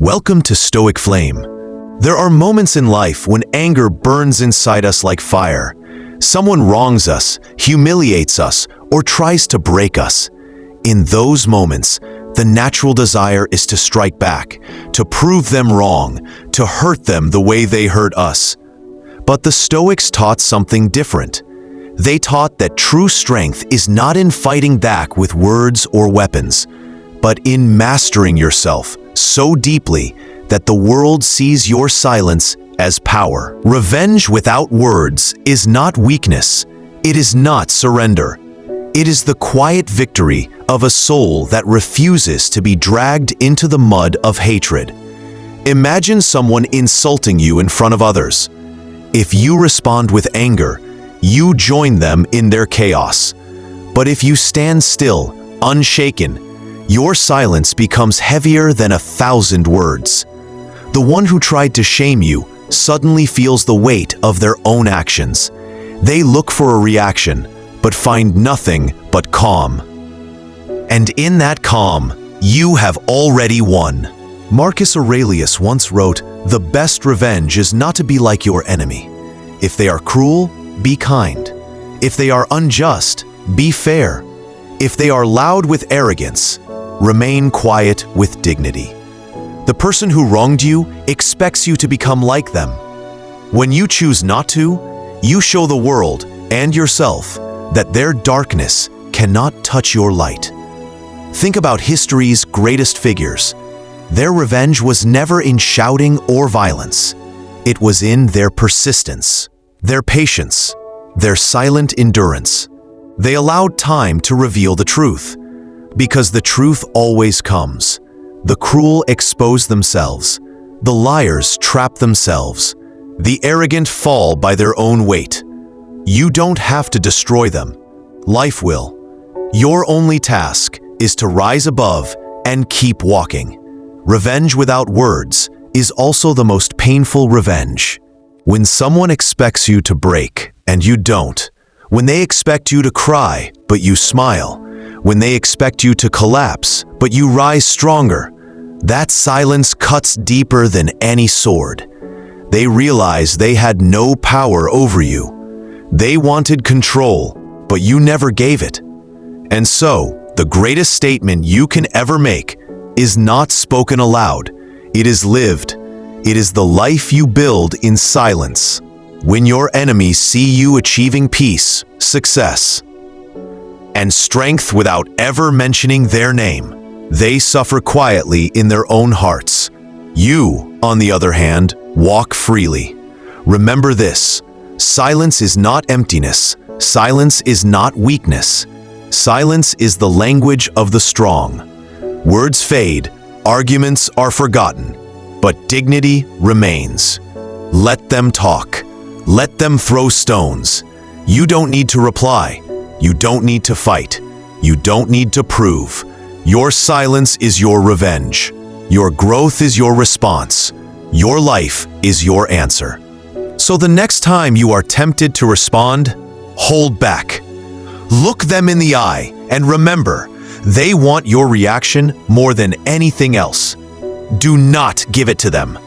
Welcome to Stoic Flame. There are moments in life when anger burns inside us like fire. Someone wrongs us, humiliates us, or tries to break us. In those moments, the natural desire is to strike back, to prove them wrong, to hurt them the way they hurt us. But the Stoics taught something different. They taught that true strength is not in fighting back with words or weapons, but in mastering yourself so deeply that the world sees your silence as power. Revenge without words is not weakness. It is not surrender. It is the quiet victory of a soul that refuses to be dragged into the mud of hatred. Imagine someone insulting you in front of others. If you respond with anger, you join them in their chaos. But if you stand still, unshaken, your silence becomes heavier than 1,000 words. The one who tried to shame you suddenly feels the weight of their own actions. They look for a reaction, but find nothing but calm. And in that calm, you have already won. Marcus Aurelius once wrote, "The best revenge is not to be like your enemy. If they are cruel, be kind. If they are unjust, be fair. If they are loud with arrogance, remain quiet with dignity." The person who wronged you expects you to become like them. When you choose not to, you show the world and yourself that their darkness cannot touch your light. Think about history's greatest figures. Their revenge was never in shouting or violence. It was in their persistence, their patience, their silent endurance. They allowed time to reveal the truth. Because the truth always comes. The cruel expose themselves. The liars trap themselves. The arrogant fall by their own weight. You don't have to destroy them. Life will. Your only task is to rise above and keep walking. Revenge without words is also the most painful revenge. When someone expects you to break and you don't, when they expect you to cry but you smile, when they expect you to collapse, but you rise stronger, that silence cuts deeper than any sword. They realize they had no power over you. They wanted control, but you never gave it. And so, the greatest statement you can ever make is not spoken aloud. It is lived. It is the life you build in silence. When your enemies see you achieving peace, success, and strength without ever mentioning their name, they suffer quietly in their own hearts. You, on the other hand, walk freely. Remember this: silence is not emptiness. Silence is not weakness. Silence is the language of the strong. Words fade, arguments are forgotten, but dignity remains. Let them talk. Let them throw stones. You don't need to reply. You don't need to fight. You don't need to prove. Your silence is your revenge. Your growth is your response. Your life is your answer. So the next time you are tempted to respond, hold back. Look them in the eye and remember, they want your reaction more than anything else. Do not give it to them.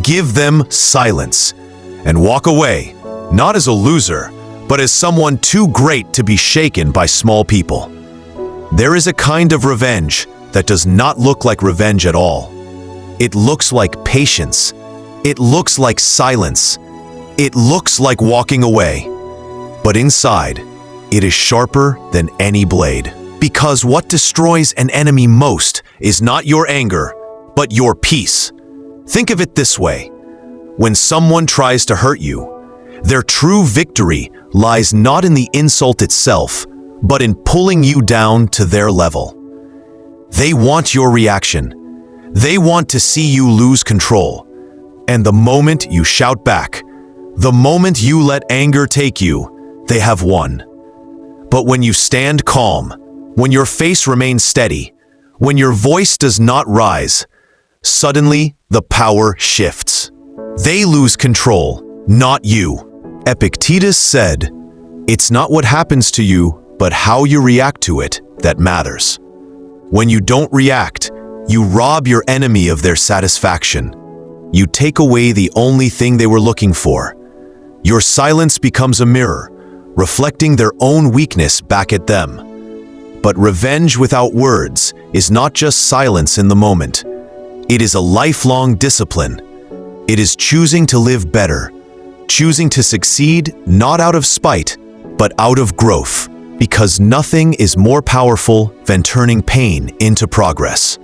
Give them silence. And walk away, not as a loser, but as someone too great to be shaken by small people. There is a kind of revenge that does not look like revenge at all. It looks like patience. It looks like silence. It looks like walking away. But inside, it is sharper than any blade. Because what destroys an enemy most is not your anger, but your peace. Think of it this way. When someone tries to hurt you, their true victory lies not in the insult itself, but in pulling you down to their level. They want your reaction. They want to see you lose control. And the moment you shout back, the moment you let anger take you, they have won. But when you stand calm, when your face remains steady, when your voice does not rise, suddenly the power shifts. They lose control, not you. Epictetus said, "It's not what happens to you, but how you react to it that matters." When you don't react, You rob your enemy of their satisfaction. You take away the only thing they were looking for. Your silence becomes a mirror, reflecting their own weakness back at them. But revenge without words is not just silence in the moment. It is a lifelong discipline. It is choosing to live better, choosing to succeed not out of spite, but out of growth, because nothing is more powerful than turning pain into progress.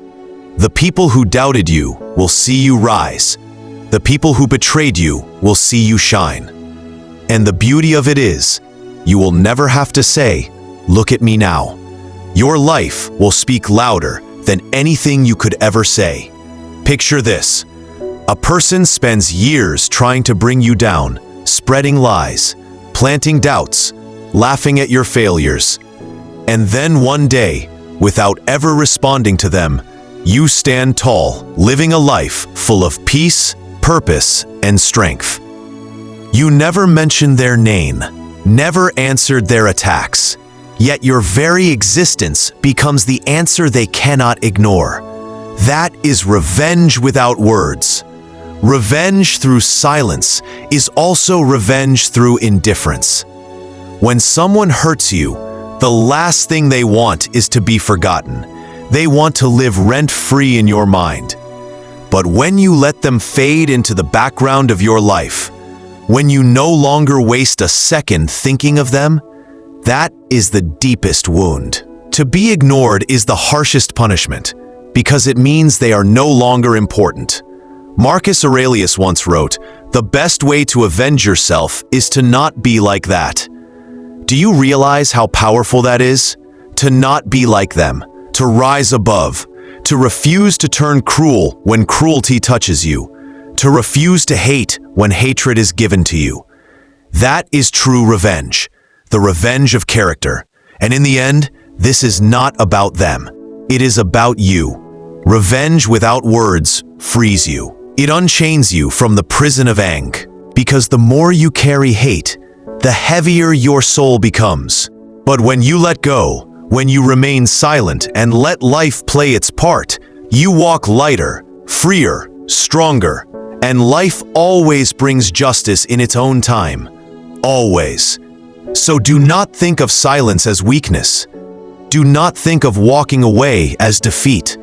The people who doubted you will see you rise. The people who betrayed you will see you shine. And the beauty of it is, you will never have to say, "Look at me now." Your life will speak louder than anything you could ever say. Picture this. A person spends years trying to bring you down, spreading lies, planting doubts, laughing at your failures. And then one day, without ever responding to them, you stand tall, living a life full of peace, purpose, and strength. You never mentioned their name, never answered their attacks, yet your very existence becomes the answer they cannot ignore. That is revenge without words. Revenge through silence is also revenge through indifference. When someone hurts you, the last thing they want is to be forgotten. They want to live rent-free in your mind. But when you let them fade into the background of your life, when you no longer waste a second thinking of them, that is the deepest wound. To be ignored is the harshest punishment, because it means they are no longer important. Marcus Aurelius once wrote, "The best way to avenge yourself is to not be like that." Do you realize how powerful that is? To not be like them, to rise above, to refuse to turn cruel when cruelty touches you, to refuse to hate when hatred is given to you. That is true revenge, the revenge of character. And in the end, this is not about them. It is about you. Revenge without words frees you. It unchains you from the prison of anger, because the more you carry hate, the heavier your soul becomes. But when you let go, when you remain silent and let life play its part, you walk lighter, freer, stronger, and life always brings justice in its own time. Always. So do not think of silence as weakness. Do not think of walking away as defeat.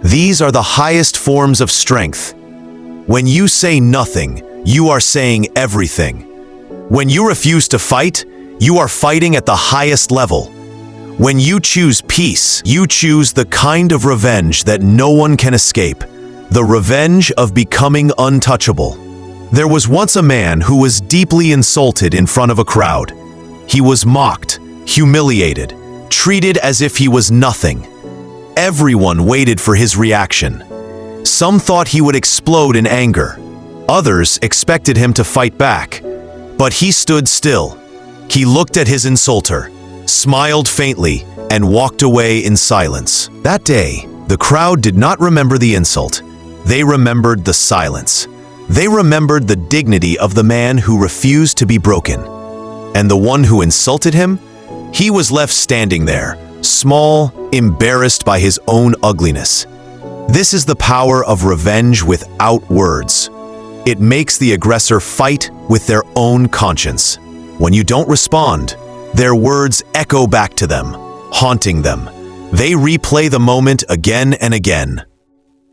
These are the highest forms of strength. When you say nothing, you are saying everything. When you refuse to fight, you are fighting at the highest level. When you choose peace, you choose the kind of revenge that no one can escape, the revenge of becoming untouchable. There was once a man who was deeply insulted in front of a crowd. He was mocked, humiliated, treated as if he was nothing. Everyone waited for his reaction. Some thought he would explode in anger. Others expected him to fight back. But he stood still. He looked at his insulter, smiled faintly, and walked away in silence. That day, the crowd did not remember the insult. They remembered the silence. They remembered the dignity of the man who refused to be broken. And the one who insulted him? He was left standing there, small, embarrassed by his own ugliness. This is the power of revenge without words. It makes the aggressor fight with their own conscience. When you don't respond, their words echo back to them, haunting them. They replay the moment again and again,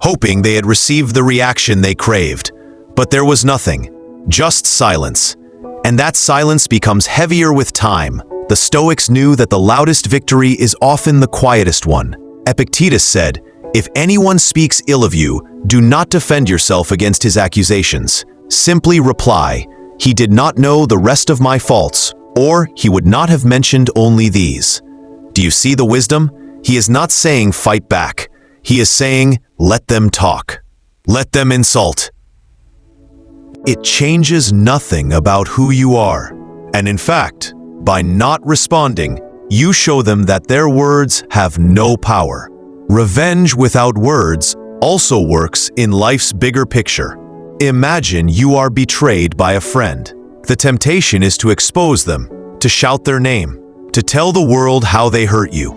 hoping they had received the reaction they craved. But there was nothing, just silence. And that silence becomes heavier with time. The Stoics knew that the loudest victory is often the quietest one. Epictetus said, "If anyone speaks ill of you, do not defend yourself against his accusations. Simply reply, 'He did not know the rest of my faults,' or he would not have mentioned only these." Do you see the wisdom? He is not saying fight back. He is saying, let them talk. Let them insult. It changes nothing about who you are. And in fact, by not responding, you show them that their words have no power. Revenge without words also works in life's bigger picture. Imagine you are betrayed by a friend. The temptation is to expose them, to shout their name, to tell the world how they hurt you.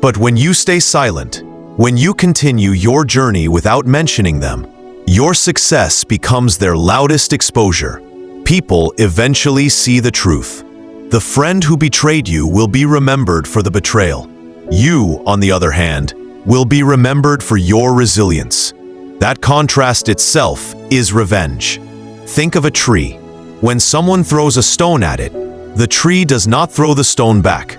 But when you stay silent, When you continue your journey without mentioning them, your success becomes their loudest exposure. People eventually see the truth. The friend who betrayed you will be remembered for the betrayal. You, on the other hand, will be remembered for your resilience. That contrast itself is revenge. Think of a tree. When someone throws a stone at it, the tree does not throw the stone back.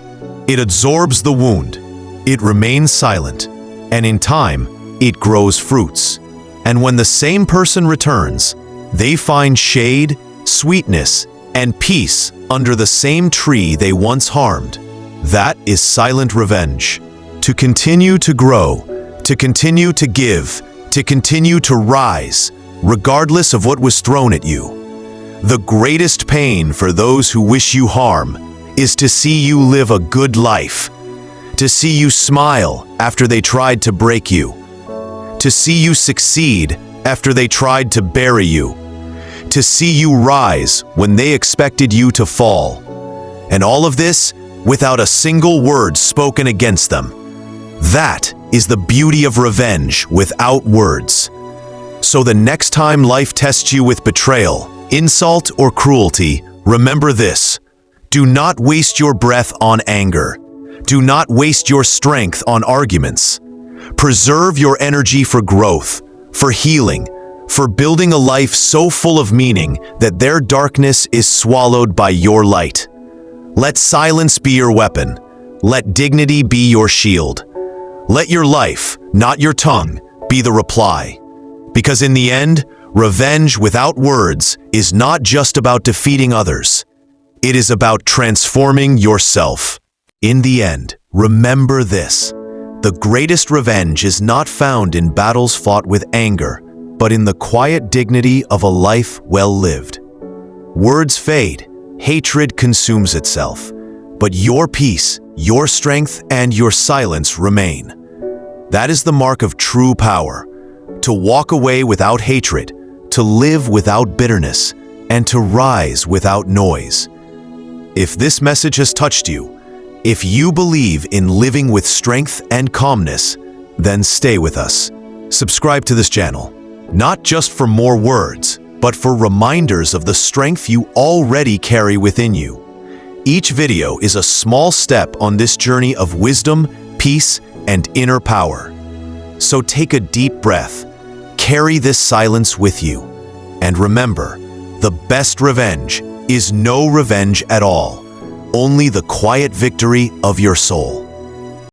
It absorbs the wound. It remains silent, and in time, it grows fruits. And when the same person returns, they find shade, sweetness, and peace under the same tree they once harmed. That is silent revenge. To continue to grow, to continue to give, to continue to rise, regardless of what was thrown at you. The greatest pain for those who wish you harm is to see you live a good life, to see you smile after they tried to break you, to see you succeed after they tried to bury you, to see you rise when they expected you to fall. And all of this without a single word spoken against them. That is the beauty of revenge without words. So the next time life tests you with betrayal, insult, or cruelty, remember this. Do not waste your breath on anger. Do not waste your strength on arguments. Preserve your energy for growth, for healing, for building a life so full of meaning that their darkness is swallowed by your light. Let silence be your weapon. Let dignity be your shield. Let your life, not your tongue, be the reply. Because in the end, revenge without words is not just about defeating others. It is about transforming yourself. In the end, remember this. The greatest revenge is not found in battles fought with anger, but in the quiet dignity of a life well lived. Words fade, hatred consumes itself, but your peace, your strength, and your silence remain. That is the mark of true power. To walk away without hatred, to live without bitterness, and to rise without noise. If this message has touched you, if you believe in living with strength and calmness, then stay with us. Subscribe to this channel, not just for more words, but for reminders of the strength you already carry within you. Each video is a small step on this journey of wisdom, peace, and inner power. So take a deep breath, carry this silence with you, and remember, the best revenge is no revenge at all, only the quiet victory of your soul.